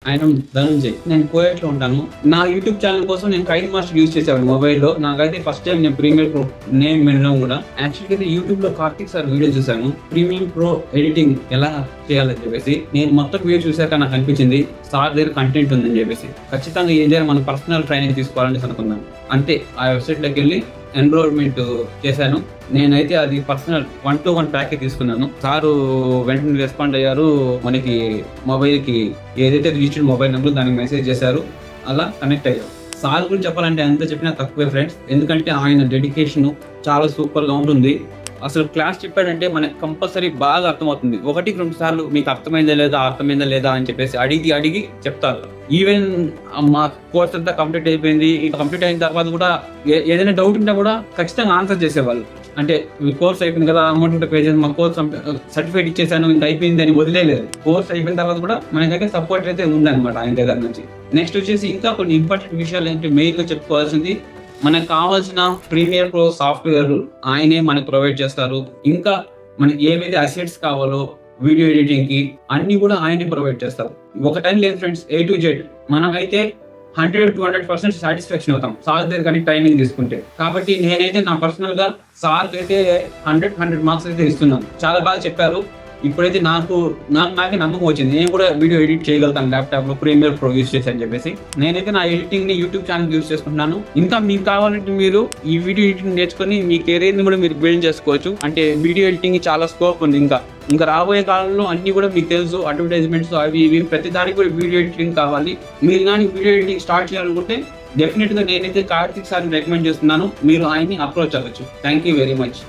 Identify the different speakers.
Speaker 1: ఆయన ధనంజయ్. నేను కోయట్ లో ఉంటాను. నా యూట్యూబ్ ఛానల్ కోసం నేను కైన్ మాస్టర్ యూజ్ చేసాను మొబైల్లో. నాకైతే ఫస్ట్ టైం నేను ప్రీమియర్ ప్రో నేమ్ వినడం కూడా. యాక్చువల్గా అయితే యూట్యూబ్ లో కార్తిక్ సార్ వీడియో చూసాను, ప్రీమియం ప్రో ఎడిటింగ్ ఎలా చేయాలని చెప్పేసి. నేను మొత్తం వీడియో చూసాక నాకు అనిపించింది సార్ దగ్గర కంటెంట్ ఉందని చెప్పేసి ఖచ్చితంగా ఏదైనా మన పర్సనల్ ట్రైనింగ్ తీసుకోవాలని అనుకున్నాను. అంటే ఆ వెబ్సైట్ లోకి వెళ్ళి ఎన్రోల్మెంట్ చేశాను. నేనైతే అది పర్సనల్ 1-to-1 ప్యాకేజ్ తీసుకున్నాను. సారు వెంటనే రెస్పాండ్ అయ్యారు. మనకి మొబైల్ కి ఏదైతే రిజిస్టర్డ్ మొబైల్ నెంబర్ దానికి మెసేజ్ చేశారు, అలా కనెక్ట్ అయ్యారు. సార్ గురించి చెప్పాలంటే ఎంత చెప్పినా తక్కువే ఫ్రెండ్స్, ఎందుకంటే ఆయన డెడికేషన్ చాలా సూపర్ గా ఉంటుంది. అసలు క్లాస్ చెప్పాడంటే మనకి కంపల్సరీ బాగా అర్థమవుతుంది. 1-2 సార్లు మీకు అర్థమైందా లేదా అని చెప్పేసి అడిగి చెప్తారు. ఈవెన్ మా కోర్స్ అంతా కంప్లీట్ అయిపోయింది. కంప్లీట్ అయిన తర్వాత కూడా ఏదైనా డౌట్ ఉంటే కూడా ఖచ్చితంగా ఆన్సర్ చేసేవాళ్ళు. అంటే కోర్స్ అయిపోయింది కదా, అమౌంట్ పే చేసి మా కోర్స్ సర్టిఫికేట్ ఇచ్చేసాను ఇంకా అయిపోయింది అని వదిలేదు. కోర్స్ అయిపోయిన తర్వాత కూడా మనకైతే సపోర్ట్ అయితే ఉందన్నమాట ఆయన దగ్గర నుంచి. నెక్స్ట్ వచ్చేసి ఇంకా కొన్ని ఇంపార్టెంట్ విషయాలు ఏంటి మెయిన్ గా చెప్పుకోవాల్సింది, మనకు కావాల్సిన ప్రీమియర్ ప్రో సాఫ్ట్వేర్ ఆయనే మనకు ప్రొవైడ్ చేస్తారు. ఇంకా మనకి ఏవైతే అసెట్స్ కావాలో వీడియో ఎడిటింగ్ కి అన్ని కూడా ఆయనే ప్రొవైడ్ చేస్తారు. ఒక టైం లేదు ఫ్రెండ్స్, A to Z మనమైతే 100-200% సాటిస్ఫాక్షన్ అవుతాం సార్ దగ్గర కానీ ట్రైనింగ్ తీసుకుంటే. కాబట్టి నేనైతే నా పర్సనల్ గా సార్ అయితే 100 మార్క్స్ అయితే ఇస్తున్నాను. చాలా బాగా చెప్పారు. ఇప్పుడైతే నాకే నమ్మకం వచ్చింది, నేను కూడా వీడియో ఎడిట్ చేయగలుగుతాను ల్యాప్టాప్ లో ప్రీమియర్ ప్రో యూస్ చేసి అని చెప్పేసి. నేనైతే నా ఎడిటింగ్ ని యూట్యూబ్ ఛానల్ యూస్ చేసుకుంటున్నాను. ఇంకా మీకు కావాలంటే మీరు ఈ వీడియో ఎడిటింగ్ నేర్చుకుని మీ కెరీర్ ని కూడా మీరు బిల్డ్ చేసుకోవచ్చు. అంటే వీడియో ఎడిటింగ్ చాలా స్కోప్ ఉంది. ఇంకా రాబోయే కాలంలో అన్ని కూడా మీకు తెలుసు, అడ్వర్టైజ్మెంట్స్ అవి ఇవి ప్రతి దానికి కూడా వీడియో ఎడిటింగ్ కావాలి. మీరు కానీ వీడియో ఎడిటింగ్ స్టార్ట్ చేయాలనుకుంటే డెఫినెట్ గా నేనైతే కార్తిక్ సార్ని రికమెండ్ చేస్తున్నాను. మీరు ఆయన్ని అప్రోచ్ అవ్వచ్చు. Thank you very much.